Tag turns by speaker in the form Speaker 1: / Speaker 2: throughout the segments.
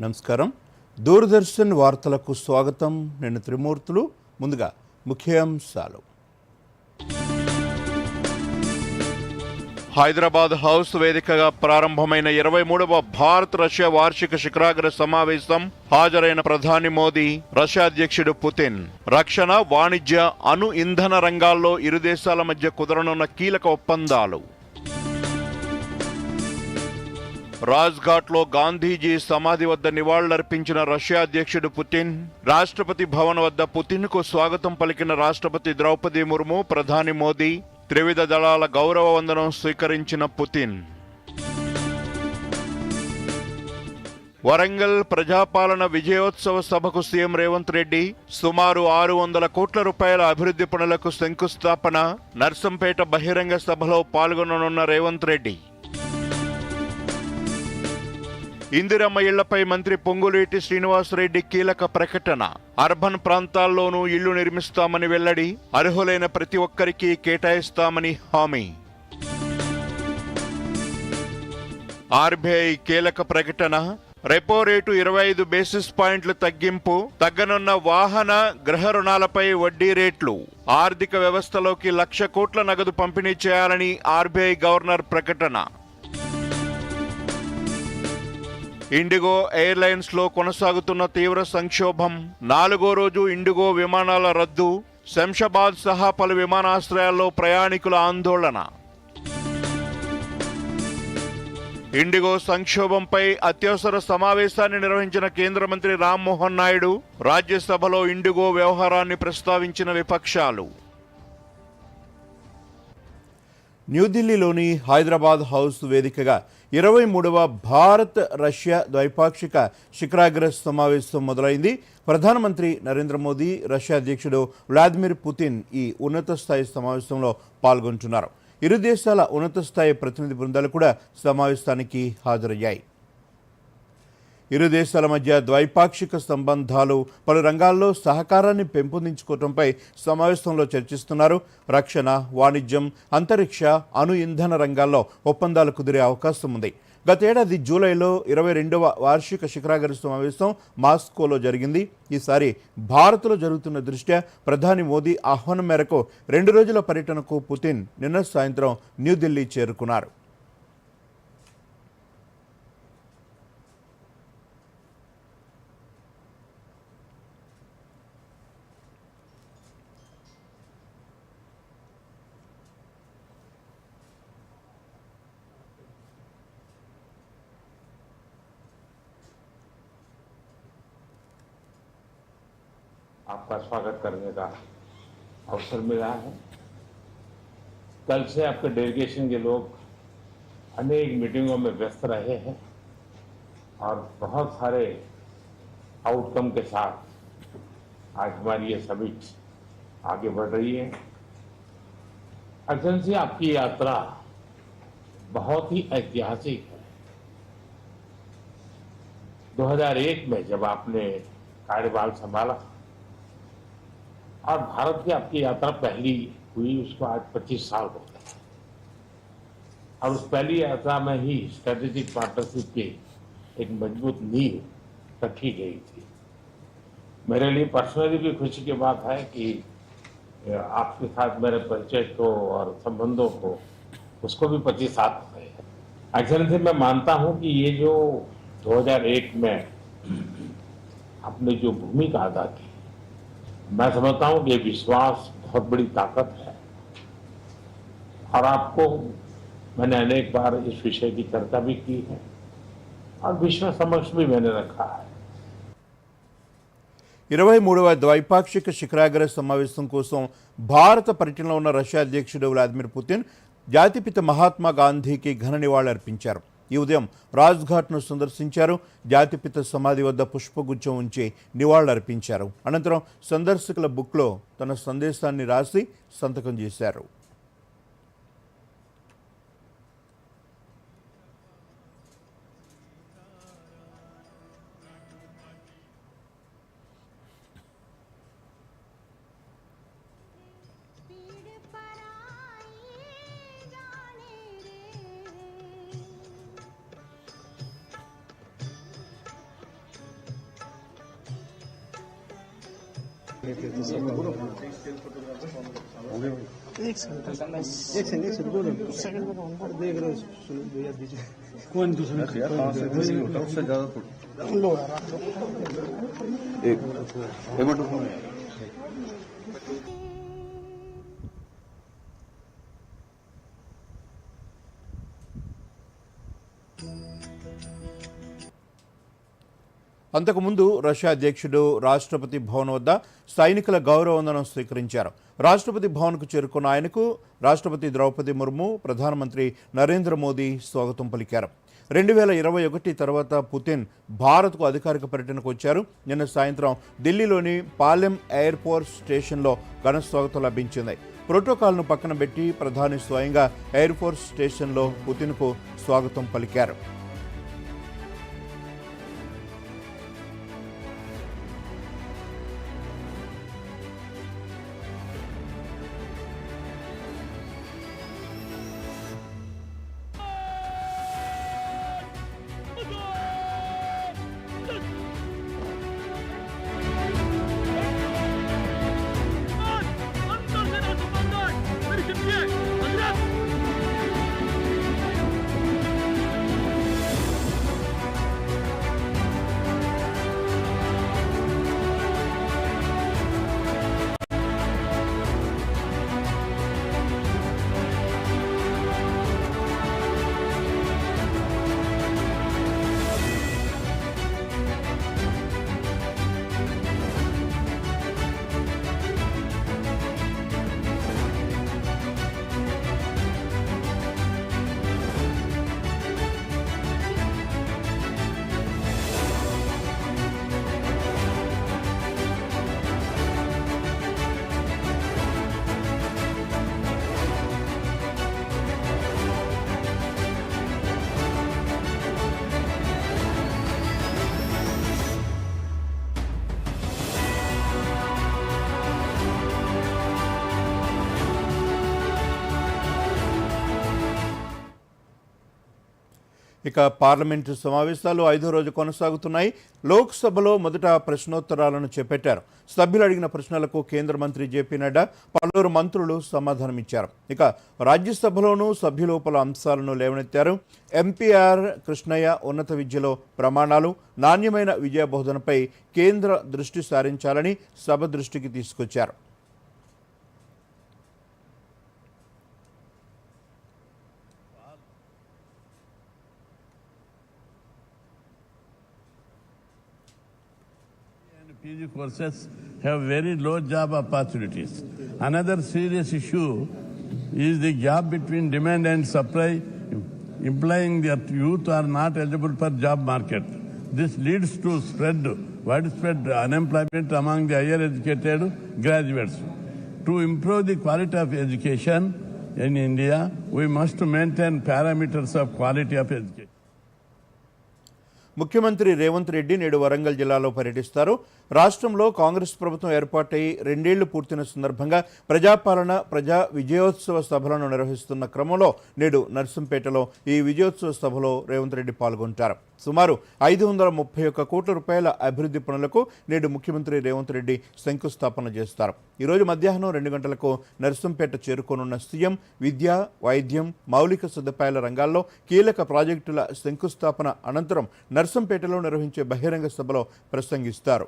Speaker 1: నమస్కారం. దూరదర్శన్ వార్తలకు స్వాగతం. నేను త్రిమూర్తులు. ముందుగా ముఖ్యాంశాలు. హైదరాబాద్ హౌస్ వేదికగా ప్రారంభమైన 23వ భారత్ రష్యా వార్షిక శిఖరాగ్ర సమావేశం. హాజరైన ప్రధాని మోదీ, రష్యా అధ్యక్షుడు పుతిన్. రక్షణ, వాణిజ్య, అణు ఇంధన రంగాల్లో ఇరు దేశాల మధ్య కుదరనున్న కీలక ఒప్పందాలు. రాజ్ఘాట్లో గాంధీజీ సమాధి వద్ద నివాళులర్పించిన రష్యా అధ్యక్షుడు పుతిన్. రాష్ట్రపతి భవన్ వద్ద పుతిన్కు స్వాగతం పలికిన రాష్ట్రపతి ద్రౌపది ముర్ము, ప్రధాని మోదీ. త్రివిధ దళాల గౌరవ వందనం స్వీకరించిన పుతిన్. వరంగల్ ప్రజాపాలన విజయోత్సవ సభకు సీఎం రేవంత్ రెడ్డి. సుమారు 600 కోట్ల రూపాయల అభివృద్ధి పనులకు శంకుస్థాపన. నర్సంపేట బహిరంగ సభలో పాల్గొననున్న రేవంత్ రెడ్డి. ఇందిరమ్మ ఇళ్లపై మంత్రి పొంగులేటి శ్రీనివాసరెడ్డి కీలక ప్రకటన. అర్బన్ ప్రాంతాల్లోనూ ఇళ్లు నిర్మిస్తామని వెల్లడి. అర్హులైన ప్రతి ఒక్కరికి కేటాయిస్తామని హామీ. ఆర్బీఐ కీలక ప్రకటన. రెపో రేటు 25 బేసిస్ పాయింట్ల తగ్గింపు. తగ్గనున్న వాహన, గృహ రుణాలపై వడ్డీ రేట్లు. ఆర్థిక వ్యవస్థలోకి 1,00,000 కోట్ల నగదు పంపిణీ చేయాలని ఆర్బీఐ గవర్నర్ ప్రకటన. ఇండిగో ఎయిర్లైన్స్ లో కొనసాగుతున్న తీవ్ర సంక్షోభం. 4వ రోజు ఇండిగో విమానాల రద్దు. శంషాబాద్ సహా పలు విమానాశ్రయాల్లో ప్రయాణికుల ఆందోళన. ఇండిగో సంక్షోభంపై అత్యవసర సమావేశాన్ని నిర్వహించిన కేంద్ర మంత్రి రామ్మోహన్ నాయుడు. రాజ్యసభలో ఇండిగో వ్యవహారాన్ని ప్రస్తావించిన విపక్షాలు. న్యూఢిల్లీలోని హైదరాబాద్ హౌస్ వేదికగా 23వ భారత్ రష్యా ద్వైపాక్షిక శిఖరాగ్ర సమావేశం మొదలైంది. ప్రధానమంత్రి నరేంద్ర మోదీ, రష్యా అధ్యక్షుడు వ్లాదిమిర్ పుతిన్ ఈ ఉన్నత స్థాయి సమావేశంలో పాల్గొంటున్నారు. ఇరు దేశాల ఉన్నత స్థాయి ప్రతినిధి బృందాలు కూడా సమావేశానికి హాజరయ్యాయి. ఇరు దేశాల మధ్య ద్వైపాక్షిక సంబంధాలు, పలు రంగాల్లో సహకారాన్ని పెంపొందించుకోవడంపై సమావేశంలో చర్చిస్తున్నారు. రక్షణ, వాణిజ్యం, అంతరిక్ష, అణు ఇంధన రంగాల్లో ఒప్పందాలు కుదిరే అవకాశం ఉంది. గతేడాది జూలైలో 22వ వార్షిక శిఖరాగ్ర సమావేశం మాస్కోలో జరిగింది. ఈసారి భారత్లో జరుగుతున్న దృష్ట్యా ప్రధాని మోదీ ఆహ్వానం మేరకు 2 రోజుల పర్యటనకు పుతిన్ నిన్న సాయంత్రం న్యూఢిల్లీ చేరుకున్నారు.
Speaker 2: आपका स्वागत करने का अवसर मिला है। कल से आपके डेलीगेशन के लोग अनेक मीटिंगों में व्यस्त रहे हैं और बहुत सारे आउटकम के साथ आज हमारी ये समिट आगे बढ़ रही है। एक्सेलेंसी, आपकी यात्रा बहुत ही ऐतिहासिक है। 2001 में जब आपने कार्यभार संभाला और भारत की आपकी यात्रा पहली हुई, उसको आज 25 साल हो गए और उस पहली यात्रा में ही स्ट्रेटेजिक पार्टनरशिप की एक मजबूत नींव रखी गई थी। मेरे लिए पर्सनली भी खुशी की बात है कि आपके साथ मेरे परिचय को और संबंधों को उसको भी 25 साल हो गए हैं। एक्चुअली मैं मानता हूं कि ये जो 2001 में आपने जो भूमिका अदा की, मैं समझता हूं कि ये विश्वास बहुत बड़ी ताकत है और आपको मैंने अनेक बार इस विषय की चर्चा भी की है और विश्व समक्ष भी मैंने रखा है।
Speaker 1: 23వ ద్వైపాక్షిక శిఖరాగ్ర సమావేశం కోసం భారత పర్యటనలో ఉన్న రష్యా అధ్యక్షుడు వ్లాదిమిర్ పుతిన్ జాతిపిత మహాత్మా గాంధీకి ఘన నివాళులర్పించారు. ఈ ఉదయం రాజ్ఘాట్ను సందర్శించారు. జాతిపిత సమాధి వద్ద పుష్పగుచ్చం ఉంచి నివాళులర్పించారు. అనంతరం సందర్శకుల బుక్లో తన సందేశాన్ని రాసి సంతకం చేశారు.
Speaker 3: एक सेकंड बोलो सेकंड में देख रहे हो सुनो भैया दीजिए कौन दूसरा यार पास से किसी होता है उससे ज्यादा लो एक मिनट रुको
Speaker 1: అంతకుముందు రష్యా అధ్యక్షుడు రాష్ట్రపతి భవన్ వద్ద సైనికుల గౌరవ వందనం స్వీకరించారు. రాష్ట్రపతి భవన్కు చేరుకున్న ఆయనకు రాష్ట్రపతి ద్రౌపది ముర్ము, ప్రధానమంత్రి నరేంద్ర మోదీ స్వాగతం పలికారు. 2021 తర్వాత పుతిన్ భారత్కు అధికారిక పర్యటనకు వచ్చారు. నిన్న సాయంత్రం ఢిల్లీలోని పాలెం ఎయిర్పోర్ట్ స్టేషన్లో ఘన స్వాగతం లభించింది. ప్రోటోకాల్ను పక్కన పెట్టి ప్రధాని స్వయంగా ఎయిర్పోర్ట్ స్టేషన్లో పుతిన్కు స్వాగతం పలికారు. ఇక పార్లమెంటు సమావేశాలు 5వ రోజు కొనసాగుతున్నాయి. లోక్సభలో మొదట ప్రశ్నోత్తరాలను చేపట్టారు. సభ్యులు అడిగిన ప్రశ్నలకు కేంద్ర మంత్రి జేపీ నడ్డా, పలువురు మంత్రులు సమాధానమిచ్చారు. ఇక రాజ్యసభలోనూ సభ్యులు పలు అంశాలను లేవనెత్తారు. ఎంపీఆర్ కృష్ణయ్య ఉన్నత విద్యలో ప్రమాణాలు, నాణ్యమైన విద్యా బోధనపై కేంద్ర దృష్టి సారించాలని సభ దృష్టికి తీసుకొచ్చారు.
Speaker 4: PG courses have very low job opportunities. Another serious issue is the gap between demand and supply, implying that youth are not eligible for job market. This leads to widespread unemployment among the higher educated graduates. To improve the quality of education in India, we must maintain parameters of quality of education.
Speaker 1: ముఖ్యమంత్రి రేవంత్ రెడ్డి నేడు వరంగల్ జిల్లాలో పర్యటిస్తారు. రాష్ట్రంలో కాంగ్రెస్ ప్రభుత్వం ఏర్పాటై 2 ఏళ్లు పూర్తయిన సందర్భంగా ప్రజాపాలన, ప్రజా విజయోత్సవ సభలను నిర్వహిస్తున్న క్రమంలో నేడు నర్సంపేటలో ఈ విజయోత్సవ సభలో రేవంత్ రెడ్డి పాల్గొంటారు. సుమారు 531 కోట్ల రూపాయల అభివృద్ధి పనులకు నేడు ముఖ్యమంత్రి రేవంత్ రెడ్డి శంకుస్థాపన చేస్తారు. ఈరోజు మధ్యాహ్నం 2 గంటలకు నర్సంపేట చేరుకోనున్న సీఎం విద్య, వైద్యం, మౌలిక సదుపాయాల రంగాల్లో కీలక ప్రాజెక్టుల శంకుస్థాపన అనంతరం నర్సంపేటలో నిర్వహించే బహిరంగ సభలో ప్రసంగిస్తారు.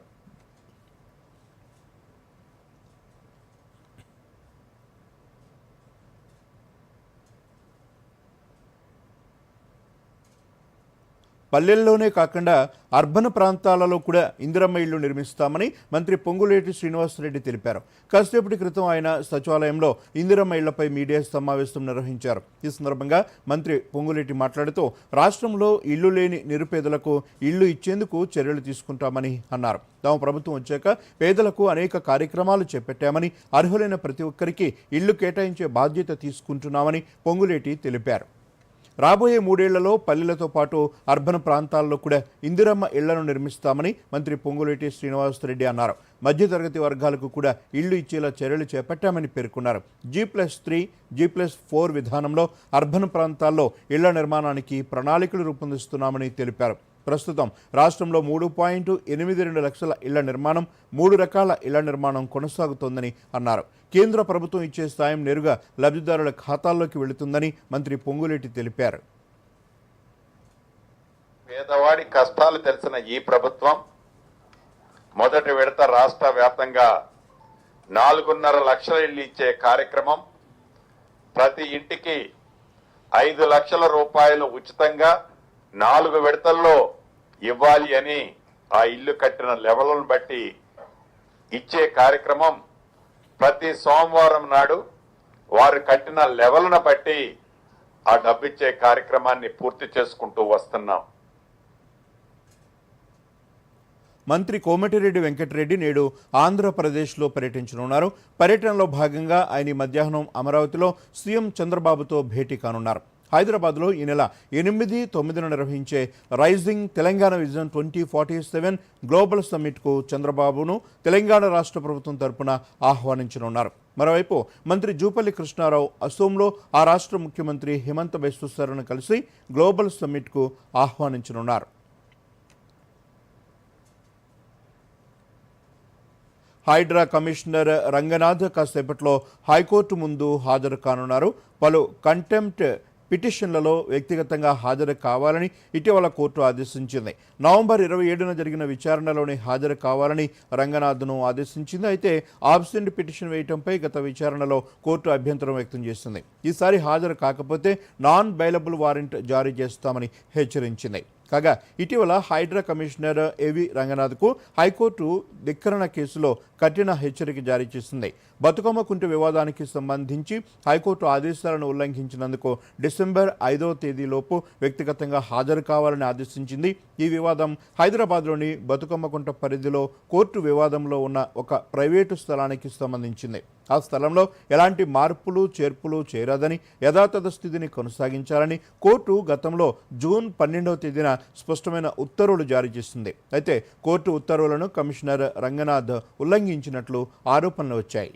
Speaker 1: పల్లెల్లోనే కాకుండా అర్బన్ ప్రాంతాలలో కూడా ఇందిరమ్మ ఇళ్లు నిర్మిస్తామని మంత్రి పొంగులేటి శ్రీనివాసరెడ్డి తెలిపారు. కాసేపటి క్రితం ఆయన సచివాలయంలో ఇందిరమ్మ ఇళ్లపై మీడియా సమావేశం నిర్వహించారు. ఈ సందర్భంగా మంత్రి పొంగులేటి మాట్లాడుతూ రాష్ట్రంలో ఇళ్లు లేని నిరుపేదలకు ఇళ్లు ఇచ్చేందుకు చర్యలు తీసుకుంటామని అన్నారు. తాము ప్రభుత్వం వచ్చాక పేదలకు అనేక కార్యక్రమాలు చేపట్టామని, అర్హులైన ప్రతి ఒక్కరికి ఇళ్లు కేటాయించే బాధ్యత తీసుకుంటున్నామని పొంగులేటి తెలిపారు. రాబోయే 3 ఏళ్లలో పల్లెలతో పాటు అర్బన్ ప్రాంతాల్లో కూడా ఇందిరమ్మ ఇళ్లను నిర్మిస్తామని మంత్రి పొంగులేటి శ్రీనివాసరెడ్డి అన్నారు. మధ్యతరగతి వర్గాలకు కూడా ఇళ్లు ఇచ్చేలా చర్యలు చేపట్టామని పేర్కొన్నారు. G+3, G+4 విధానంలో అర్బన్ ప్రాంతాల్లో ఇళ్ల నిర్మాణానికి ప్రణాళికలు రూపొందిస్తున్నామని తెలిపారు. ప్రస్తుతం రాష్ట్రంలో 3.82 లక్షల ఇళ్ల నిర్మాణం, 3 రకాల ఇళ్ల నిర్మాణం కొనసాగుతోందని అన్నారు. కేంద్ర ప్రభుత్వం ఇచ్చే సాయం నేరుగా లబ్ధిదారుల ఖాతాల్లోకి వెళుతుందని మంత్రి పొంగులేటి తెలిపారు.
Speaker 5: పేదవాడి కష్టాలు తెలిసిన ఈ ప్రభుత్వం మొదటి విడత రాష్ట్ర వ్యాప్తంగా 4.5 లక్షల ఇళ్లు ఇచ్చే కార్యక్రమం, ప్రతి ఇంటికి 5 లక్షల రూపాయలు ఉచితంగా 4 విడతల్లో ఇవ్వాలి అని ఆ ఇల్లు కట్టిన లెవెల్ను బట్టి ఇచ్చే కార్యక్రమం ప్రతి సోమవారం నాడు వారు కట్టిన లెవెల్ను బట్టి ఆ డబ్బిచ్చే కార్యక్రమాన్ని పూర్తి చేసుకుంటూ వస్తున్నాం.
Speaker 1: మంత్రి కోమటిరెడ్డి వెంకటరెడ్డి నేడు ఆంధ్రప్రదేశ్లో పర్యటించనున్నారు. పర్యటనలో భాగంగా ఆయన మధ్యాహ్నం అమరావతిలో సీఎం చంద్రబాబుతో భేటీ కానున్నారు. హైదరాబాద్లో ఈ నెల 8, 9 నిర్వహించే రైజింగ్ తెలంగాణ విజన్ 2047 గ్లోబల్ సమ్మిట్కు చంద్రబాబును తెలంగాణ రాష్ట్ర ప్రభుత్వం తరపున ఆహ్వానించనున్నారు. మరోవైపు మంత్రి జూపల్లి కృష్ణారావు అసోంలో ఆ రాష్ట్ర ముఖ్యమంత్రి హిమంత బిశ్వ శర్మను కలిసి గ్లోబల్ సమ్మిట్కు ఆహ్వానించనున్నారు. హైడ్రా కమిషనర్ రంగనాథ్ కాసేపట్లో హైకోర్టు ముందు హాజరు కానున్నారు. పలు కంటెంప్ట్ పిటిషన్లలో వ్యక్తిగతంగా హాజరు కావాలని ఇటీవల కోర్టు ఆదేశించింది. నవంబర్ 27న జరిగిన విచారణలోనే హాజరు కావాలని రంగనాథ్ను ఆదేశించింది. అయితే ఆబ్సెంట్ పిటిషన్ వేయటంపై గత విచారణలో కోర్టు అభ్యంతరం వ్యక్తం చేసింది. ఈసారి హాజరు కాకపోతే నాన్ బెయిలబుల్ వారెంట్ జారీ చేస్తామని హెచ్చరించింది. కాగా ఇటీవల హైడ్రా కమిషనర్ ఏవి రంగనాథ్కు హైకోర్టు ధిక్కరణ కేసులో కఠిన హెచ్చరిక జారీ చేసింది. బతుకమ్మ కుంట వివాదానికి సంబంధించి హైకోర్టు ఆదేశాలను ఉల్లంఘించినందుకు డిసెంబర్ 5వ తేదీలోపు వ్యక్తిగతంగా హాజరు కావాలని ఆదేశించింది. ఈ వివాదం హైదరాబాద్లోని బతుకమ్మ కుంట పరిధిలో కోర్టు వివాదంలో ఉన్న ఒక ప్రైవేటు స్థలానికి సంబంధించింది. ఆ స్థలంలో ఎలాంటి మార్పులు చేర్పులు చేయరాదని, యథాతథ స్థితిని కొనసాగించాలని కోర్టు గతంలో జూన్ 12వ తేదీన స్పష్టమైన ఉత్తర్వులు జారీ చేసింది. అయితే కోర్టు ఉత్తర్వులను కమిషనర్ రంగనాథ్ ఉల్లంఘించినట్లు ఆరోపణలు వచ్చాయి.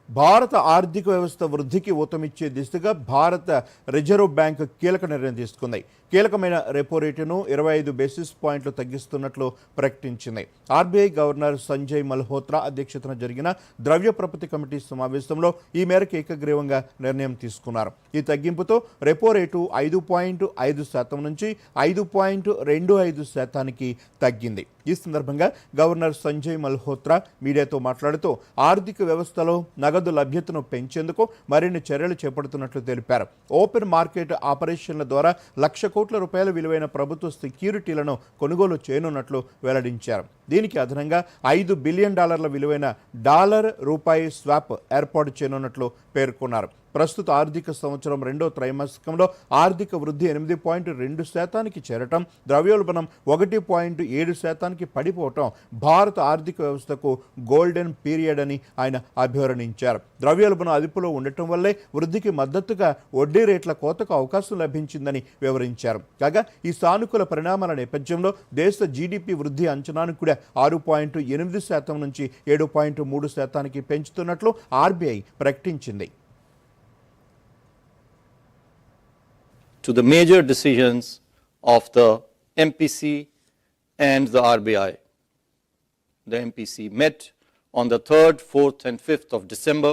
Speaker 1: భారత ఆర్థిక వ్యవస్థ వృద్ధికి ఊతమిచ్చే దిశగా భారత రిజర్వ్ బ్యాంక్ కీలక నిర్ణయం తీసుకుంది. కీలకమైన రెపో రేటును 25 బేసిస్ పాయింట్లు తగ్గిస్తున్నట్లు ప్రకటించింది. ఆర్బీఐ గవర్నర్ సంజయ్ మల్హోత్రా అధ్యక్షతన జరిగిన ద్రవ్య ప్రపత్తి కమిటీ సమావేశంలో ఈ మేరకు ఏకగ్రీవంగా నిర్ణయం తీసుకున్నారు. ఈ తగ్గింపుతో రెపో రేటు 5.5% నుంచి 5.25%కి తగ్గింది. ఈ సందర్భంగా గవర్నర్ సంజయ్ మల్హోత్రా మీడియాతో మాట్లాడుతూ ఆర్థిక వ్యవస్థలో నగదు లభ్యతను పెంచేందుకు మరిన్ని చర్యలు చేపడుతున్నట్లు తెలిపారు. ఓపెన్ మార్కెట్ ఆపరేషన్ల ద్వారా ₹1,00,000 కోట్ల విలువైన ప్రభుత్వ సెక్యూరిటీలను కొనుగోలు చేయనున్నట్లు వెల్లడించారు. దీనికి అదనంగా $5 బిలియన్ విలువైన డాలర్ రూపాయి స్వాప్ ఏర్పాటు చేయనున్నట్లు పేర్కొన్నారు. ప్రస్తుత ఆర్థిక సంవత్సరం రెండో త్రైమాసికంలో ఆర్థిక వృద్ధి 8.2%కి చేరటం, ద్రవ్యోల్బణం 1.7%కి పడిపోవటం భారత ఆర్థిక వ్యవస్థకు గోల్డెన్ పీరియడ్ అని ఆయన అభివర్ణించారు. ద్రవ్యోల్బణం అదుపులో ఉండటం వల్లే వృద్ధికి మద్దతుగా వడ్డీ రేట్ల కోతకు అవకాశం లభించిందని వివరించారు. కాగా ఈ సానుకూల పరిణామాల నేపథ్యంలో దేశ జీడీపీ వృద్ధి అంచనాను కూడా 6.8% నుంచి 7.3%కి పెంచుతున్నట్లు ఆర్బీఐ ప్రకటించింది.
Speaker 6: To the major decisions of the MPC and the RBI. The MPC met on the 3rd, 4th and 5th of December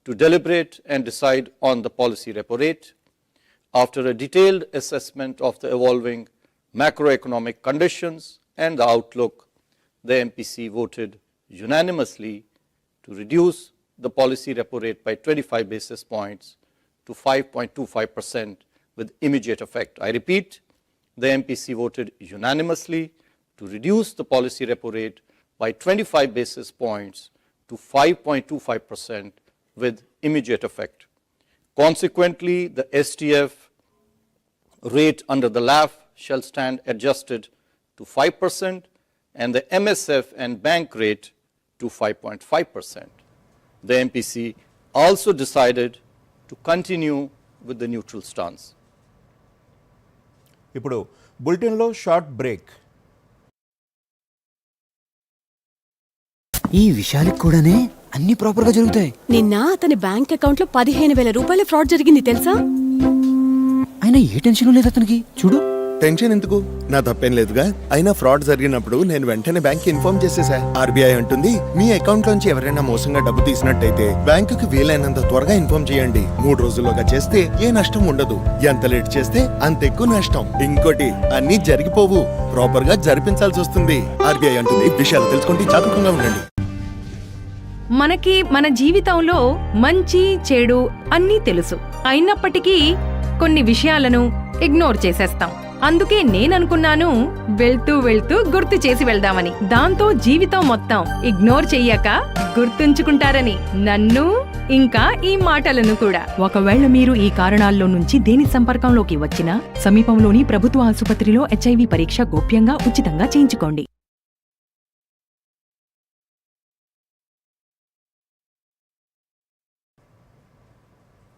Speaker 6: to deliberate and decide on the policy repo rate. After a detailed assessment of the evolving macroeconomic conditions and the outlook, the MPC voted unanimously to reduce the policy repo rate by 25 basis points to 5.25% with immediate effect. I repeat, the MPC voted unanimously to reduce the policy repo rate by 25 basis points to 5.25% with immediate effect. Consequently, the STF rate under the LAF shall stand adjusted to 5% and the MSF and bank rate to 5.5%. The MPC also decided to continue with the neutral stance.
Speaker 1: ఇప్పుడు బులెటిన్లో short break.
Speaker 7: ఈ విషయాలకు కూడానే అన్ని proper గా జరుగుతాయి.
Speaker 8: నిన్న అతని bank account లో 15,000 రూపాయల ఫ్రాడ్ జరిగింది తెలుసా?
Speaker 7: అయినా ఏ టెన్షన్ లేదు అతనికి. చూడు,
Speaker 8: టెన్షన్ ఎందుకు? నా తప్పేం లేదుగా. అయినా ఫ్రాడ్ జరిగినప్పుడు నేను వెంటనే బ్యాంక్ ఇన్ఫార్మ్ చేసేసా. ఆర్బీఐ అంటుంది, మీ అకౌంట్ లోంచి ఎవరైనా మోసంగా డబ్బు తీసినట్టయితే బ్యాంకుకి వీలైనంత త్వరగా ఇన్ఫార్మ్ చేయండి. 3 రోజుల్లోగా చేస్తే ఏ నష్టం ఉండదు. ఎంత లేట్ చేస్తే అంత ఎక్కువ నష్టం. ఇంకోటి, అన్ని జరిగిపోవు, ప్రాపర్ గా జరిపించాల్సి వస్తుంది. ఆర్బీఐ అంటుంది, విషయాలు తెలుసుకుంటే జాగ్రత్తగా ఉండండి.
Speaker 9: మనకి మన జీవితంలో మంచి చెడు అన్నీ తెలుసు. అయినప్పటికీ కొన్ని విషయాలను ఇగ్నోర్ చేసేస్తాం. అందుకే నేననుకున్నాను వెళ్తూ వెళ్తూ గుర్తు చేసి వెళ్దామని. దాంతో జీవితం మొత్తం ఇగ్నోర్ చెయ్యక గుర్తుంచుకుంటారని, నన్ను ఇంకా ఈ మాటలను కూడా. ఒకవేళ మీరు ఈ కారణాల్లో నుంచి దేని సంపర్కంలోకి వచ్చినా సమీపంలోని ప్రభుత్వ ఆసుపత్రిలో HIV పరీక్ష గోప్యంగా ఉచితంగా చేయించుకోండి.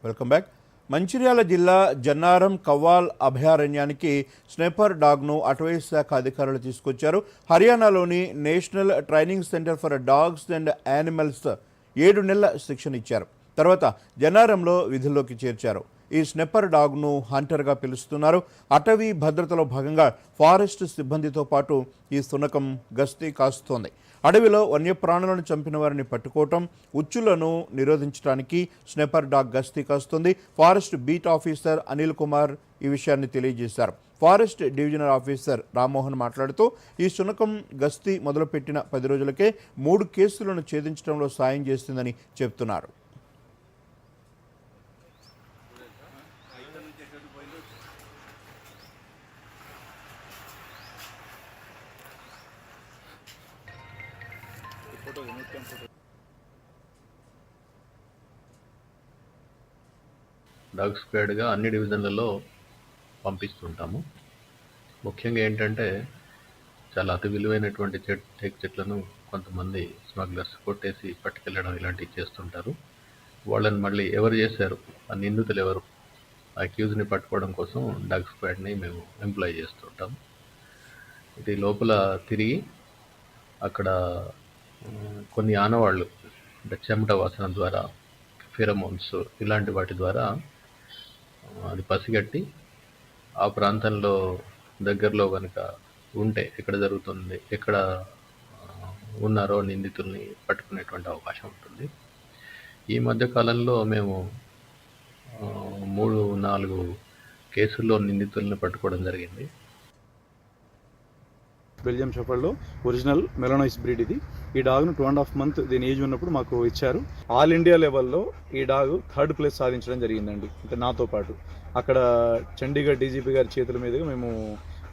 Speaker 1: Welcome back. మంచిర్యాల జిల్లా జన్నారం కవ్వాల్ అభయారణ్యానికి స్నైపర్ డాగ్ను అటవీ శాఖ అధికారులు తీసుకొచ్చారు. హర్యానాలోని national training centre for dogs and animals 7 నెలల శిక్షణ ఇచ్చారు. తర్వాత జన్నారంలో విధుల్లోకి చేర్చారు. ఈ స్నైపర్ డాగ్ను హంటర్గా పిలుస్తున్నారు. అటవీ భద్రతలో భాగంగా ఫారెస్ట్ సిబ్బందితో పాటు ఈ శునకం గస్తీ కాస్తోంది. అడవిలో వన్యప్రాణులను చంపిన వారిని పట్టుకోవటం, ఉచ్చులను నిరోధించడానికి స్నైపర్ డాగ్ గస్తీ కాస్తుంది. Forest beat officer Anil Kumar ఈ విషయాన్ని తెలియజేశారు. ఫారెస్ట్ డివిజనల్ ఆఫీసర్ రామ్మోహన్ మాట్లాడుతూ, ఈ శునకం గస్తీ మొదలుపెట్టిన 10 రోజులకే 3 కేసులను ఛేదించడంలో సాయం చేస్తుందని చెబుతున్నారు.
Speaker 10: డాగ్ స్క్వాడ్గా అన్ని డివిజన్లలో పంపిస్తుంటాము. ముఖ్యంగా ఏంటంటే చాలా అతి విలువైనటువంటి టేక్ చెట్లను కొంతమంది స్మగ్లర్స్ కొట్టేసి పట్టుకెళ్ళడం ఇలాంటివి చేస్తుంటారు. వాళ్ళని మళ్ళీ ఎవరు చేశారు, ఆ నిందితులు ఎవరు, అక్యూజ్ని పట్టుకోవడం కోసం డాగ్ స్క్వాడ్ని మేము ఎంప్లాయ్ చేస్తుంటాం. ఇది లోపల తిరిగి అక్కడ కొన్ని ఆనవాళ్ళు అంటే చెమట వాసన ద్వారా, ఫిరమోన్స్ ఇలాంటి వాటి ద్వారా అది పసిగట్టి ఆ ప్రాంతంలో దగ్గరలో కనుక ఉంటే ఎక్కడ జరుగుతుంది, ఎక్కడ ఉన్నారో నిందితుల్ని పట్టుకునేటువంటి అవకాశం ఉంటుంది. ఈ మధ్య కాలంలో మేము 3-4 కేసుల్లో నిందితుల్ని పట్టుకోవడం జరిగింది.
Speaker 3: బెల్జియం షెపర్డ్లో ఒరిజినల్ మెలనోయిస్ బ్రీడ్ ఇది. ఈ డాగ్ను 2.5 months దీని ఏజ్ ఉన్నప్పుడు మాకు ఇచ్చారు. ఆల్ ఇండియా లెవెల్లో ఈ డాగ్ 3rd ప్లేస్ సాధించడం జరిగిందండి. అంటే నాతో పాటు అక్కడ చండీగఢ్ డీజీపీ గారి చేతుల మీదుగా మేము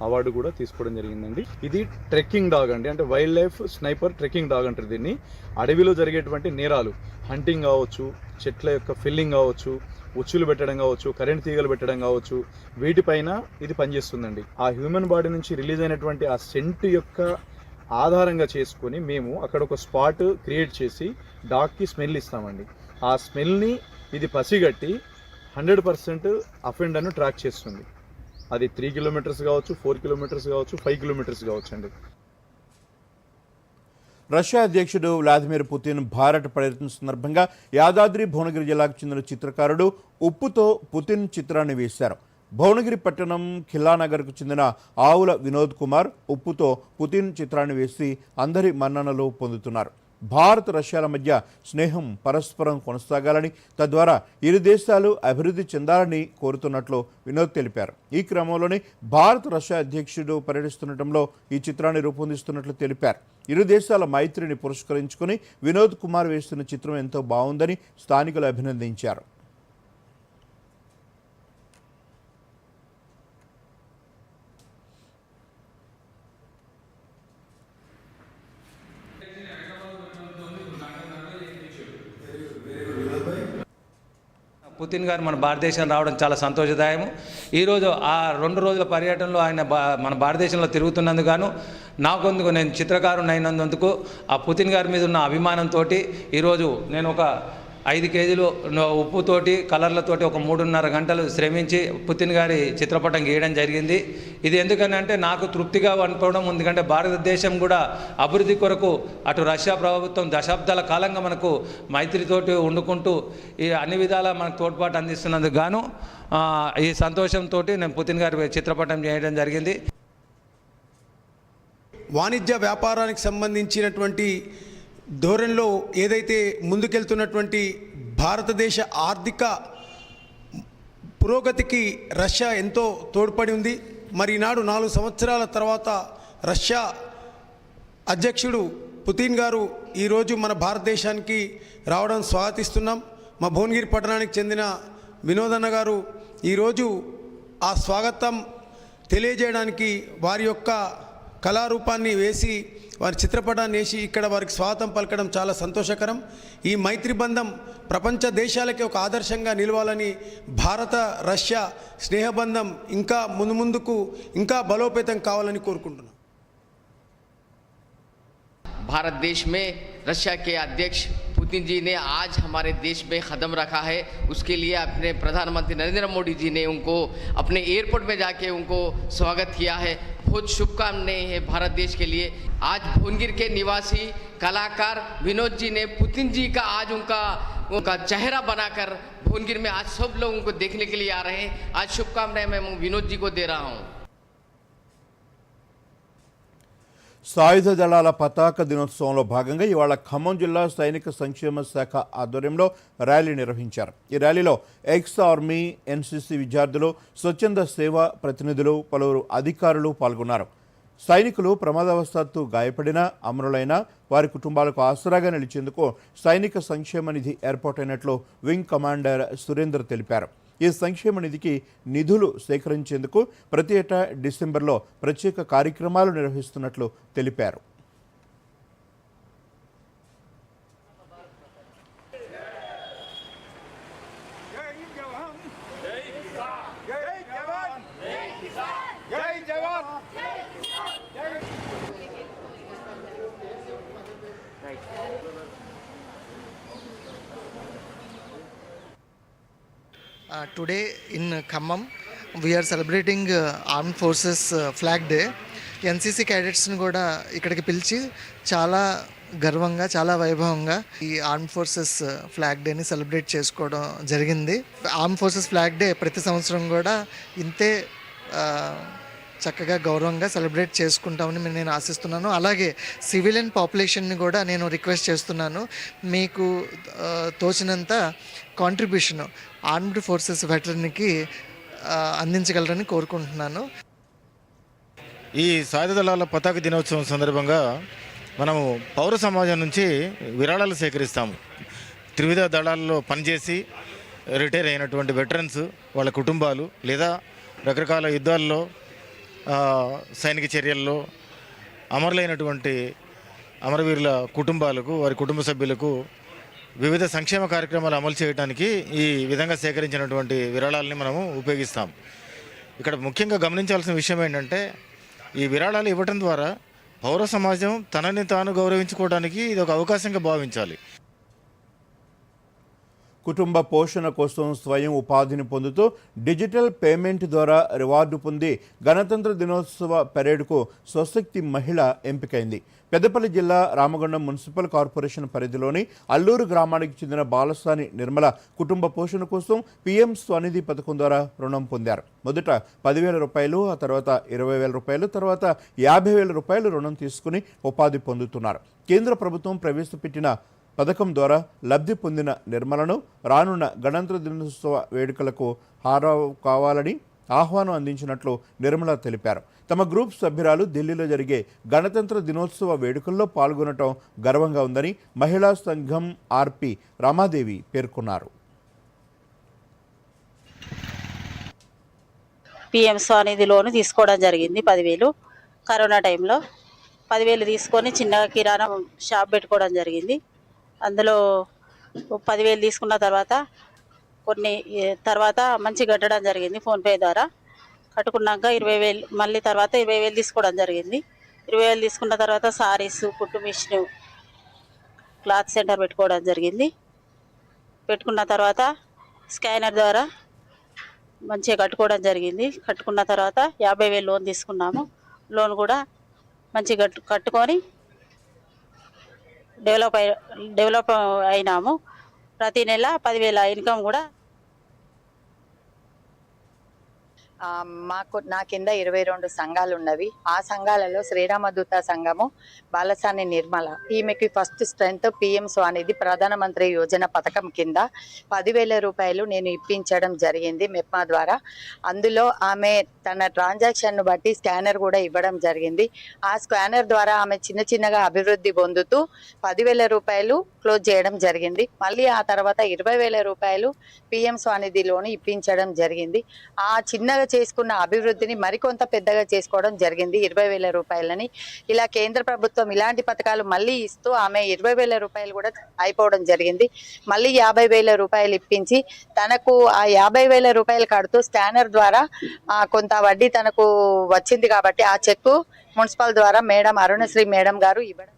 Speaker 3: అవార్డు కూడా తీసుకోవడం జరిగిందండి. ఇది ట్రెక్కింగ్ డాగ్ అండి, అంటే wild life sniper trekking dog అంటారు దీన్ని. అడవిలో జరిగేటువంటి నేరాలు, హంటింగ్ కావచ్చు, చెట్ల యొక్క ఫిల్లింగ్ కావచ్చు, ఉచ్చులు పెట్టడం కావచ్చు, కరెంట్ తీగలు పెట్టడం కావచ్చు, వీటిపైన ఇది పనిచేస్తుందండి. ఆ హ్యూమన్ బాడీ నుంచి రిలీజ్ అయినటువంటి ఆ సెంట్ యొక్క ఆధారంగా చేసుకొని మేము అక్కడ ఒక స్పాట్ క్రియేట్ చేసి డాగ్కి స్మెల్ ఇస్తామండి. ఆ స్మెల్ని ఇది పసిగట్టి 100% అఫెండర్ను ట్రాక్ చేస్తుంది. అది 3 kilometers కావచ్చు, 4 kilometers కావచ్చు, 5 kilometers కావచ్చు అండి.
Speaker 1: రష్యా అధ్యక్షుడు వ్లాదిమిర్ పుతిన్ భారత్ పర్యటన సందర్భంగా యాదాద్రి భువనగిరి జిల్లాకు చెందిన చిత్రకారుడు ఉప్పుతో పుతిన్ చిత్రాన్ని వేశారు. భువనగిరి పట్టణం ఖిల్లానగర్కు చెందిన ఆవుల వినోద్ కుమార్ ఉప్పుతో పుతిన్ చిత్రాన్ని వేసి అందరి మన్ననలు పొందుతున్నారు. భారత్ రష్యాల మధ్య స్నేహం పరస్పరం కొనసాగాలని, తద్వారా ఇరు దేశాలు అభివృద్ధి చెందాలని కోరుతున్నట్లు వినోద్ తెలిపారు. ఈ క్రమంలోనే భారత్ రష్యా అధ్యక్షుడు పర్యటిస్తుండటంలో ఈ చిత్రాన్ని రూపొందిస్తున్నట్లు తెలిపారు. ఇరు దేశాల మైత్రిని పురస్కరించుకుని వినోద్ కుమార్ వేస్తున్న చిత్రం ఎంతో బాగుందని స్థానికులు అభినందించారు.
Speaker 11: పుతిన్ గారు మన భారతదేశం రావడం చాలా సంతోషదాయము. ఈరోజు ఆ 2 రోజుల పర్యటనలో ఆయన మన భారతదేశంలో తిరుగుతున్నందుకు గాను నాకొందుకు, నేను చిత్రకారుని అయినందుకు, ఆ పుతిన్ గారి మీద ఉన్న అభిమానంతో ఈరోజు నేను ఒక 5 కేజీలు ఉప్పుతోటి కలర్లతోటి ఒక 3.5 గంటలు శ్రమించి పుతిన్ గారి చిత్రపటం గీయడం జరిగింది. ఇది ఎందుకనంటే నాకు తృప్తిగా అనుకోవడం, ఎందుకంటే భారతదేశం కూడా అభివృద్ధి కొరకు అటు రష్యా ప్రభుత్వం దశాబ్దాల కాలంగా మనకు మైత్రితోటి వండుకుంటూ ఈ అన్ని విధాలా మనకు తోడ్పాటు అందిస్తున్నందుకు గాను ఈ సంతోషంతో నేను పుతిన్ గారి చిత్రపటం చేయడం జరిగింది.
Speaker 12: వాణిజ్య వ్యాపారానికి సంబంధించినటువంటి ధోరణిలో ఏదైతే ముందుకెళ్తున్నటువంటి భారతదేశ ఆర్థిక పురోగతికి రష్యా ఎంతో తోడ్పడి ఉంది. మరి ఈనాడు 4 సంవత్సరాల తర్వాత రష్యా అధ్యక్షుడు పుతిన్ గారు ఈరోజు మన భారతదేశానికి రావడం స్వాగతిస్తున్నాం. మా భువనగిరి పట్టణానికి చెందిన వినోదన్న గారు ఈరోజు ఆ స్వాగతం తెలియజేయడానికి వారి యొక్క కళారూపాన్ని వేసి వారి చిత్రపటాన్ని వేసి ఇక్కడ వారికి స్వాగతం పలకడం చాలా సంతోషకరం. ఈ మైత్రి బంధం ప్రపంచ దేశాలకి ఒక ఆదర్శంగా నిలవాలని, భారత రష్యా స్నేహబంధం ఇంకా ముందుకు ఇంకా బలోపేతం కావాలని కోరుకుంటున్నాం.
Speaker 13: भारत देश में रशिया के अध्यक्ष पुतिन जी ने आज हमारे देश में कदम रखा है, उसके लिए अपने प्रधानमंत्री नरेंद्र मोदी जी ने उनको अपने एयरपोर्ट में जाके उनको स्वागत किया है. बहुत शुभकामनाएं हैं भारत देश के लिए. आज भुवनगिर के निवासी कलाकार विनोद जी ने पुतिन जी का आज उनका चेहरा बनाकर भुवनगिर में आज सब लोग उनको देखने के लिए आ रहे हैं. आज शुभकामनाएं मैं विनोद जी को दे रहा हूँ.
Speaker 1: సాయుధ దళాల పతాక దినోత్సవంలో భాగంగా ఇవాళ ఖమ్మం జిల్లా సైనిక సంక్షేమ శాఖ ఆధ్వర్యంలో ర్యాలీ నిర్వహించారు. ఈ ర్యాలీలో ఎక్స్ ఆర్మీ, ఎన్సీసీ విద్యార్థులు, స్వచ్ఛంద సేవా ప్రతినిధులు, పలువురు అధికారులు పాల్గొన్నారు. సైనికులు ప్రమాదవశాత్తు గాయపడిన, అమరులైన వారి కుటుంబాలకు ఆసరాగా నిలిచేందుకు సైనిక సంక్షేమ నిధి ఏర్పాటైనట్లు వింగ్ కమాండర్ సురేందర్ తెలిపారు. ఈ సంక్షేమ నిధికి నిధులు సేకరించేందుకు ప్రతి ఏటా డిసెంబర్లో ప్రత్యేక కార్యక్రమాలు నిర్వహిస్తున్నట్లు తెలిపారు.
Speaker 14: Today in Khammam, we are celebrating Armed Forces Flag Day. NCC క్యాడెట్స్ని కూడా ఇక్కడికి పిలిచి చాలా గర్వంగా, చాలా వైభవంగా ఈ ఆర్మ్ ఫోర్సెస్ ఫ్లాగ్ డేని సెలబ్రేట్ చేసుకోవడం జరిగింది. ఆర్మ్ ఫోర్సెస్ ఫ్లాగ్ డే ప్రతి సంవత్సరం కూడా ఇంతే చక్కగా గౌరవంగా సెలబ్రేట్ చేసుకుంటామని నేను ఆశిస్తున్నాను. అలాగే సివిలియన్ పాపులేషన్ని కూడా నేను రిక్వెస్ట్ చేస్తున్నాను, మీకు తోచినంత కాంట్రిబ్యూషన్ ఆర్మ్డ్ ఫోర్సెస్ వెటరన్కి అందించగలరని కోరుకుంటున్నాను.
Speaker 15: ఈ సాయుధ దళాల పతాక దినోత్సవం సందర్భంగా మనము పౌర సమాజం నుంచి విరాళాలు సేకరిస్తాము. త్రివిధ దళాల్లో పనిచేసి రిటైర్ అయినటువంటి వెటరన్స్, వాళ్ళ కుటుంబాలు, లేదా రకరకాల యుద్ధాల్లో సైనిక చర్యల్లో అమరులైనటువంటి అమరవీరుల కుటుంబాలకు, వారి కుటుంబ సభ్యులకు వివిధ సంక్షేమ కార్యక్రమాలు అమలు చేయడానికి ఈ విధంగా సేకరించినటువంటి విరాళాలని మనము ఉపయోగిస్తాం. ఇక్కడ ముఖ్యంగా గమనించాల్సిన విషయం ఏంటంటే, ఈ విరాళాలు ఇవ్వడం ద్వారా పౌర సమాజం తనని తాను గౌరవించుకోవడానికి ఇది ఒక అవకాశంగా భావించాలి.
Speaker 1: కుటుంబ పోషణ కోసం స్వయం ఉపాధిని పొందుతూ డిజిటల్ పేమెంట్ ద్వారా రివార్డు పొంది గణతంత్ర దినోత్సవ పెరేడ్కు స్వశక్తి మహిళ ఎంపికైంది. పెద్దపల్లి జిల్లా రామగుండం మున్సిపల్ కార్పొరేషన్ పరిధిలోని అల్లూరు గ్రామానికి చెందిన బాలసాని నిర్మల కుటుంబ పోషణ కోసం పీఎం స్వనిధి పథకం ద్వారా రుణం పొందారు. మొదట 10,000 రూపాయలు, ఆ తర్వాత 20,000 రూపాయలు, తర్వాత 50,000 రూపాయలు రుణం తీసుకుని ఉపాధి పొందుతున్నారు. కేంద్ర ప్రభుత్వం ప్రవేశపెట్టిన పథకం ద్వారా లబ్ధి పొందిన నిర్మలను రానున్న గణతంత్ర దినోత్సవ వేడుకలకు హాజరు కావాలని ఆహ్వానం అందించినట్లు నిర్మల తెలిపారు. తమ గ్రూప్ సభ్యురాలు ఢిల్లీలో జరిగే గణతంత్ర దినోత్సవ వేడుకల్లో పాల్గొనడం గర్వంగా ఉందని మహిళా సంఘం ఆర్పి రామాదేవి పేర్కొన్నారు.
Speaker 16: పిఎం స్వనిధి లోన్ తీసుకోవడం జరిగింది. 10,000 కరోనా టైంలో 10,000 తీసుకొని చిన్నగా కిరాణా షాప్ పెట్టుకోవడం జరిగింది. అందులో 10,000 తీసుకున్న తర్వాత తర్వాత మంచి కట్టడం జరిగింది. ఫోన్పే ద్వారా కట్టుకున్నాక 20,000 మళ్ళీ తర్వాత 20,000 తీసుకోవడం జరిగింది. 20,000 తీసుకున్న తర్వాత సారీస్, కుట్టు మిషన్, క్లాత్ సెంటర్ పెట్టుకోవడం జరిగింది. పెట్టుకున్న తర్వాత స్కానర్ ద్వారా మంచిగా కట్టుకోవడం జరిగింది. కట్టుకున్న తర్వాత 50,000 లోన్ తీసుకున్నాము. లోన్ కూడా మంచిగా కట్టుకొని డెవలప్ అయినాము. ప్రతి నెల 10,000 ఇన్కమ్ కూడా.
Speaker 17: నా కింద 22 సంఘాలు ఉన్నవి. ఆ సంఘాలలో శ్రీరామదూత సంఘము బాలసాని నిర్మల, ఈమెకి ఫస్ట్ స్ట్రెంత్ పిఎం స్వానిధి ప్రధానమంత్రి యోజన పథకం కింద 10,000 రూపాయలు నేను ఇప్పించడం జరిగింది మెప్మా ద్వారా. అందులో ఆమె తన ట్రాన్సాక్షన్ను బట్టి స్కానర్ కూడా ఇవ్వడం జరిగింది. ఆ స్కానర్ ద్వారా ఆమె చిన్నగా అభివృద్ధి పొందుతూ 10,000 రూపాయలు క్లోజ్ చేయడం జరిగింది. మళ్ళీ ఆ తర్వాత 20,000 రూపాయలు పిఎం స్వానిధిలోని ఇప్పించడం జరిగింది. ఆ చిన్నగా చేసుకున్న అభివృద్ధిని మరికొంత పెద్దగా చేసుకోవడం జరిగింది 20,000 రూపాయలని. ఇలా కేంద్ర ప్రభుత్వం ఇలాంటి పథకాలు మళ్ళీ ఇస్తూ ఆమె 20,000 రూపాయలు కూడా అయిపోవడం జరిగింది. మళ్ళీ 50,000 రూపాయలు ఇప్పించి తనకు ఆ 50,000 రూపాయలు కడుతూ స్కానర్ ద్వారా కొంత వడ్డీ తనకు వచ్చింది కాబట్టి ఆ చెక్కు మున్సిపల్ ద్వారా మేడం అరుణశ్రీ మేడం గారు ఇవ్వడం.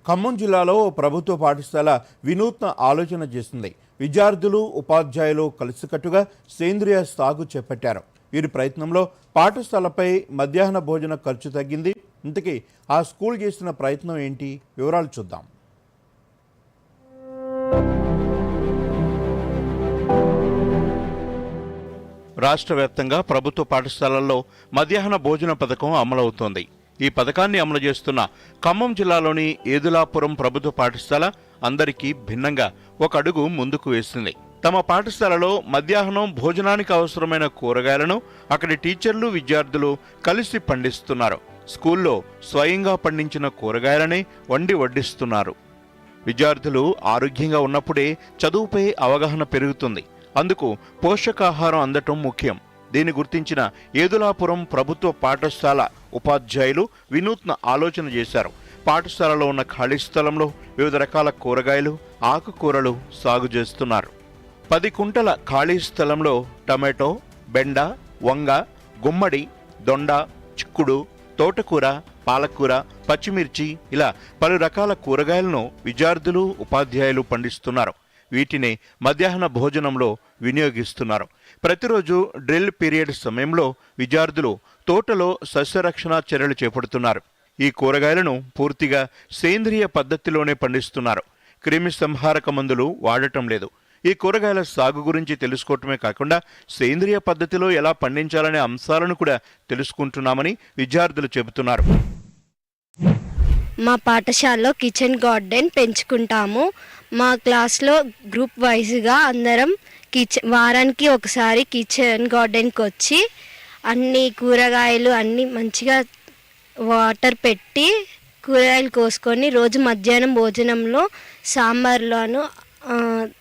Speaker 1: ఖమ్మం జిల్లాలో ప్రభుత్వ పాఠశాల వినూత్న ఆలోచన చేస్తుంది. విద్యార్థులు ఉపాధ్యాయులు కలిసికట్టుగా సేంద్రియ సాగు చేపట్టారు. వీరి ప్రయత్నంలో పాఠశాలపై మధ్యాహ్న భోజన ఖర్చు తగ్గింది. ఇంతకీ ఆ స్కూల్ చేసిన ప్రయత్నం ఏంటి? వివరాలు చూద్దాం. రాష్ట్ర వ్యాప్తంగా ప్రభుత్వ పాఠశాలల్లో మధ్యాహ్న భోజన పథకం అమలవుతోంది. ఈ పథకాన్ని అమలు చేస్తున్న ఖమ్మం జిల్లాలోని ఏదులాపురం ప్రభుత్వ పాఠశాల అందరికీ భిన్నంగా ఒక అడుగు ముందుకు వేసింది. తమ పాఠశాలలో మధ్యాహ్నం భోజనానికి అవసరమైన కూరగాయలను అక్కడి టీచర్లు విద్యార్థులు కలిసి పండిస్తున్నారు. స్కూల్లో స్వయంగా పండించిన కూరగాయలనే వండి వడ్డిస్తున్నారు. విద్యార్థులు ఆరోగ్యంగా ఉన్నప్పుడే చదువుపై అవగాహన పెరుగుతుంది. అందుకు పోషకాహారం అందటం ముఖ్యం. దీన్ని గుర్తించిన ఏదులాపురం ప్రభుత్వ పాఠశాల ఉపాధ్యాయులు వినూత్న ఆలోచన చేశారు. పాఠశాలలో ఉన్న ఖాళీ స్థలంలో వివిధ రకాల కూరగాయలు, ఆకుకూరలు సాగు చేస్తున్నారు. 10 కుంటల ఖాళీ స్థలంలో టమాటో, బెండ, వంగ, గుమ్మడి, దొండ, చిక్కుడు, తోటకూర, పాలకూర, పచ్చిమిర్చి ఇలా పలు రకాల కూరగాయలను విద్యార్థులు ఉపాధ్యాయులు పండిస్తున్నారు. వీటిని మధ్యాహ్న భోజనంలో వినియోగిస్తున్నారు. ప్రతిరోజు డ్రిల్ పీరియడ్ సమయంలో విద్యార్థులు తోటలో సస్యరక్షణ చర్యలు చేపడుతున్నారు. ఈ కూరగాయలను పూర్తిగా సేంద్రియ పద్ధతిలోనే పండిస్తున్నారు. క్రిమి సంహారక మందులు వాడటం లేదు. ఈ కూరగాయల సాగు గురించి తెలుసుకోవటమే కాకుండా సేంద్రియ పద్ధతిలో ఎలా పండించాలనే అంశాలను కూడా తెలుసుకుంటున్నామని విద్యార్థులు చెబుతున్నారు.
Speaker 18: మా పాఠశాలలో కిచెన్ గార్డెన్ పెంచుకుంటాము. మా క్లాస్లో గ్రూప్ వైజ్గా అందరం వారానికి ఒకసారి కిచెన్ గార్డెన్కి వచ్చి అన్ని కూరగాయలు అన్నీ మంచిగా వాటర్ పెట్టి కూరగాయలు కోసుకొని రోజు మధ్యాహ్నం భోజనంలో సాంబార్లోను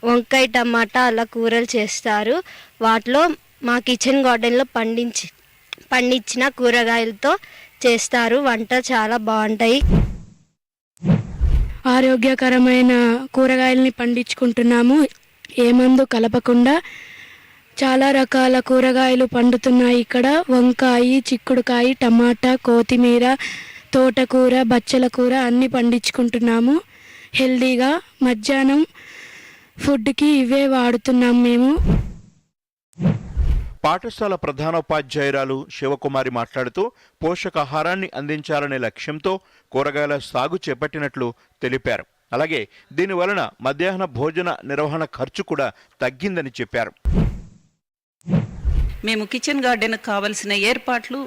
Speaker 18: వంకాయ టమాటా అలా కూరలు చేస్తారు. వాటిలో మా కిచెన్ గార్డెన్లో పండించిన కూరగాయలతో చేస్తారు. వంట చాలా బాగుంటాయి.
Speaker 19: ఆరోగ్యకరమైన కూరగాయలని పండించుకుంటున్నాము. ఏ మందు కలపకుండా చాలా రకాల కూరగాయలు పండుతున్నాయి. ఇక్కడ వంకాయ, చిక్కుడుకాయ, టమాటా, కొత్తిమీర, తోటకూర, బచ్చల కూర అన్నీ పండించుకుంటున్నాము. హెల్దీగా మధ్యాహ్నం ఫుడ్కి ఇవే వాడుతున్నాం మేము.
Speaker 1: పాఠశాల ప్రధానోపాధ్యాయురాలు శివకుమారి మాట్లాడుతూ పోషకాహారాన్ని అందించాలనే లక్ష్యంతో కూరగాయల సాగు చేపట్టినట్లు తెలిపారు. అలాగే దీనివలన మధ్యాహ్న భోజన నిర్వహణ ఖర్చు కూడా తగ్గిందని చెప్పారు.
Speaker 20: మేము కిచెన్ గార్డెన్కి కావలసిన ఏర్పాట్లు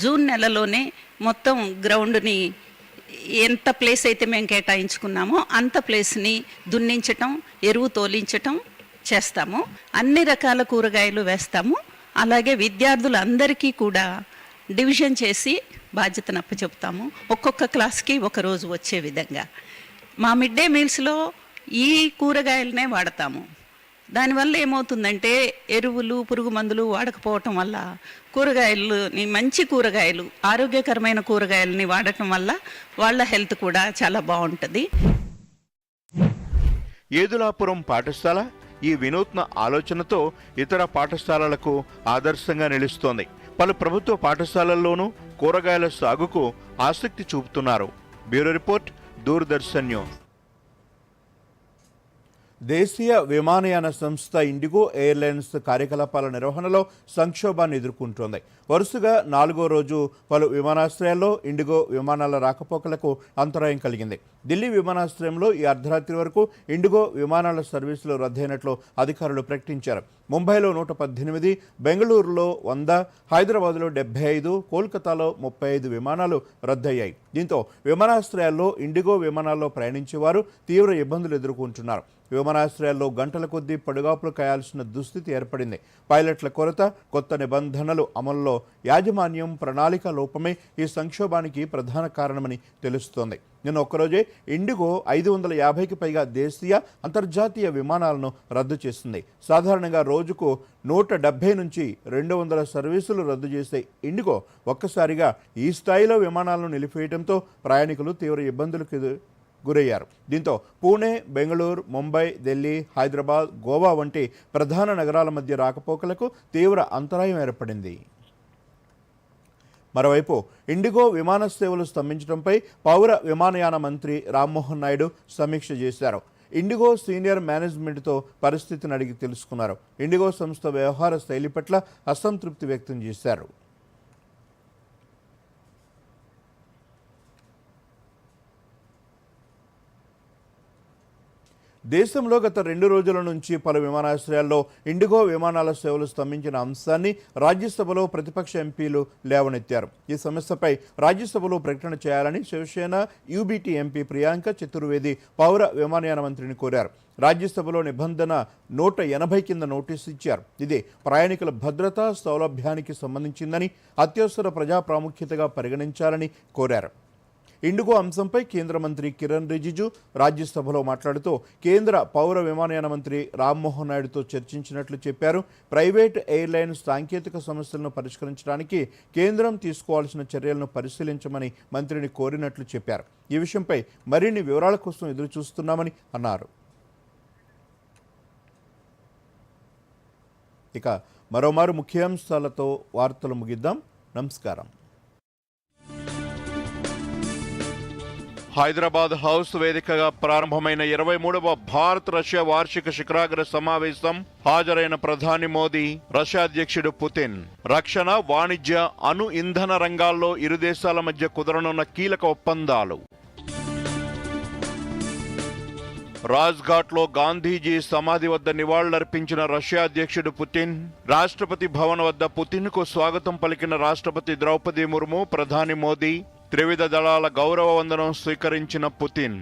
Speaker 20: జూన్ నెలలోనే మొత్తం గ్రౌండ్ని ఎంత ప్లేస్ అయితే మేము కేటాయించుకున్నామో అంత ప్లేస్ని దున్నించటం, ఎరువు తోలించటం చేస్తాము. అన్ని రకాల కూరగాయలు వేస్తాము. అలాగే విద్యార్థులందరికీ కూడా డివిజన్ చేసి బాధ్యతను అప్పచెప్తాము. ఒక్కొక్క క్లాస్కి ఒక రోజు వచ్చే విధంగా. మా మిడ్ డే మీల్స్లో ఈ కూరగాయలనే వాడతాము. దానివల్ల ఏమవుతుందంటే ఎరువులు, పురుగు మందులు వాడకపోవటం వల్ల కూరగాయలని, మంచి కూరగాయలు, ఆరోగ్యకరమైన కూరగాయలని వాడటం వల్ల వాళ్ళ హెల్త్ కూడా చాలా బాగుంటుంది.
Speaker 1: ఏదులాపురం పాఠశాల ఈ వినూత్న ఆలోచనతో ఇతర పాఠశాలలకు ఆదర్శంగా నిలుస్తోంది. పలు ప్రభుత్వ పాఠశాలల్లోనూ కూరగాయల సాగుకు ఆసక్తి చూపుతున్నారు. Bureau report, Doordarshan news. దేశీయ విమానయాన సంస్థ ఇండిగో ఎయిర్లైన్స్ కార్యకలాపాల నిర్వహణలో సంక్షోభాన్ని ఎదుర్కొంటోంది. వరుసగా 4వ రోజు పలు విమానాశ్రయాల్లో ఇండిగో విమానాల రాకపోకలకు అంతరాయం కలిగింది. ఢిల్లీ విమానాశ్రయంలో ఈ అర్ధరాత్రి వరకు ఇండిగో విమానాల సర్వీసులు రద్దయినట్లు అధికారులు ప్రకటించారు. ముంబైలో 118, బెంగళూరులో 100, హైదరాబాద్లో 75, కోల్కతాలో 35 విమానాలు రద్దయ్యాయి. దీంతో విమానాశ్రయాల్లో ఇండిగో విమానాల్లో ప్రయాణించేవారు తీవ్ర ఇబ్బందులు ఎదుర్కొంటున్నారు. విమానాశ్రయాల్లో గంటల కొద్దీ పడుగాపులు కాయాల్సిన దుస్థితి ఏర్పడింది. పైలట్ల కొరత, కొత్త నిబంధనలు అమల్లో యాజమాన్యం ప్రణాళిక లోపమే ఈ సంక్షోభానికి ప్రధాన కారణమని తెలుస్తోంది. నిన్న ఒక్కరోజే ఇండిగో 550కి పైగా దేశీయ, అంతర్జాతీయ విమానాలను రద్దు చేసింది. సాధారణంగా రోజుకు 170 నుంచి 200 సర్వీసులు రద్దు చేసే ఇండిగో ఒక్కసారిగా ఈ స్థాయిలో విమానాలను నిలిపివేయడంతో ప్రయాణికులు తీవ్ర ఇబ్బందులకు గురయ్యారు. దీంతో పూణే, బెంగళూరు, ముంబై, ఢిల్లీ, హైదరాబాద్, గోవా వంటి ప్రధాన నగరాల మధ్య రాకపోకలకు తీవ్ర అంతరాయం ఏర్పడింది. మరోవైపు ఇండిగో విమాన సేవలు స్తంభించడంపై పౌర విమానయాన మంత్రి రామ్మోహన్ నాయుడు సమీక్ష చేశారు. ఇండిగో సీనియర్ మేనేజ్మెంట్తో పరిస్థితిని అడిగి తెలుసుకున్నారు. ఇండిగో సంస్థ వ్యవహార శైలి పట్ల అసంతృప్తి వ్యక్తం చేశారు. దేశంలో గత 2 రోజుల నుంచి పలు విమానాశ్రయాల్లో ఇండిగో విమానాల సేవలు స్తంభించిన అంశాన్ని రాజ్యసభలో ప్రతిపక్ష ఎంపీలు లేవనెత్తారు. ఈ సమస్యపై రాజ్యసభలో ప్రకటన చేయాలని శివసేన యూబీటీ ఎంపీ ప్రియాంక చతుర్వేది పౌర విమానయాన మంత్రిని కోరారు. రాజ్యసభలో నిబంధన 180 కింద నోటీసు ఇచ్చారు. ఇది ప్రయాణికుల భద్రతా సౌలభ్యానికి సంబంధించిందని, అత్యవసర ప్రజా ప్రాముఖ్యతగా పరిగణించాలని కోరారు. ఇండిగో అంశంపై కేంద్ర మంత్రి కిరణ్ రిజిజు రాజ్యసభలో మాట్లాడుతూ కేంద్ర పౌర విమానయాన మంత్రి రామ్మోహన్ నాయుడుతో చర్చించినట్లు చెప్పారు. ప్రైవేట్ ఎయిర్లైన్ సాంకేతిక సమస్యలను పరిష్కరించడానికి కేంద్రం తీసుకోవాల్సిన చర్యలను పరిశీలించమని మంత్రిని కోరినట్లు చెప్పారు. ఈ విషయంపై మరిన్ని వివరాల కోసం ఎదురుచూస్తున్నామని అన్నారు. ఇక మరోమారు ముఖ్యాంశాలతో వార్తలు ముగిద్దాం. నమస్కారం. హైదరాబాద్ హౌస్ వేదికగా ప్రారంభమైన 23వ భారత్ రష్యా వార్షిక శిఖరాగ్ర సమావేశం హాజరైన ప్రధాని మోదీ, రష్యా అధ్యక్షుడు పుతిన్. రక్షణ, వాణిజ్య, అణు ఇంధన రంగాల్లో ఇరు దేశాల మధ్య కుదరనున్న కీలక ఒప్పందాలు. రాజ్ఘాట్లో గాంధీజీ సమాధి వద్ద నివాళులర్పించిన రష్యా అధ్యక్షుడు పుతిన్. రాష్ట్రపతి భవన్ వద్ద పుతిన్కు స్వాగతం పలికిన రాష్ట్రపతి ద్రౌపది ముర్ము, ప్రధాని మోదీ. త్రివిధ దళాల గౌరవ వందనం స్వీకరించిన పుతిన్.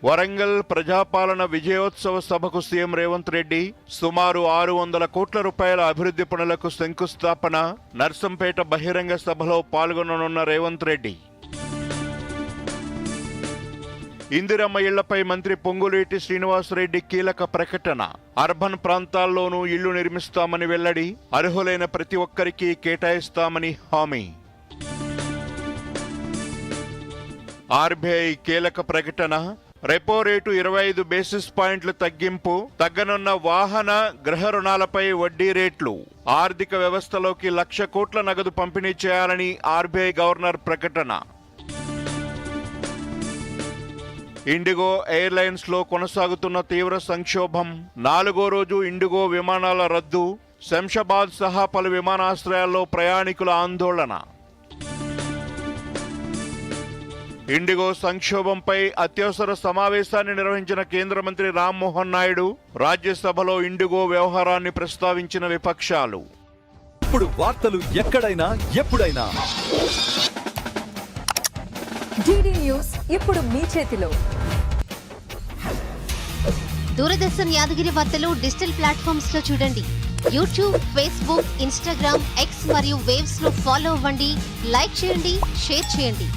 Speaker 1: వరంగల్ ప్రజాపాలన విజయోత్సవ సభకు సీఎం రేవంత్ రెడ్డి. సుమారు 600 కోట్ల రూపాయల అభివృద్ధి పనులకు శంకుస్థాపన. నర్సంపేట బహిరంగ సభలో పాల్గొననున్న రేవంత్ రెడ్డి. ఇందిరమ్మ ఇళ్లపై మంత్రి పొంగులేటి శ్రీనివాసరెడ్డి కీలక ప్రకటన. అర్బన్ ప్రాంతాల్లోనూ ఇళ్లు నిర్మిస్తామని వెల్లడి. అర్హులైన ప్రతి ఒక్కరికి కేటాయిస్తామని హామీ. ఆర్బీఐ కీలక ప్రకటన. రెపో రేటు 25 బేసిస్ పాయింట్ల తగ్గింపు. తగ్గనున్న వాహన, గృహ రుణాలపై వడ్డీ రేట్లు. ఆర్థిక వ్యవస్థలోకి 1,00,000 కోట్ల నగదు పంపిణీ చేయాలని ఆర్బీఐ గవర్నర్ ప్రకటన. ఇండిగో ఎయిర్లైన్స్ లో కొనసాగుతున్న తీవ్ర సంక్షోభం. 4వ రోజు ఇండిగో విమానాల రద్దు. శంషాబాద్ సహా పలు విమానాశ్రయాల్లో ప్రయాణికుల ఆందోళన. ఇండిగో సంక్షోభంపై అత్యవసర సమావేశాన్ని నిర్వహించిన కేంద్ర మంత్రి రామ్మోహన్ నాయుడు. రాజ్యసభలో ఇండిగో వ్యవహారాన్ని ప్రస్తావించిన విపక్షాలు.
Speaker 21: ఇప్పుడు వార్తలు ఎక్కడైనా ఎప్పుడైనా
Speaker 22: DD న్యూస్ ఇప్పుడు మీ చేతిలో.
Speaker 23: దూరదర్శన్ యాదగిరి వార్తలు డిజిటల్ ప్లాట్ఫామ్స్ లో చూడండి. యూట్యూబ్, ఫేస్బుక్, ఇన్స్టాగ్రామ్, X మరియు వేవ్స్ లో ఫాలో అవ్వండి. లైక్ చేయండి, షేర్ చేయండి.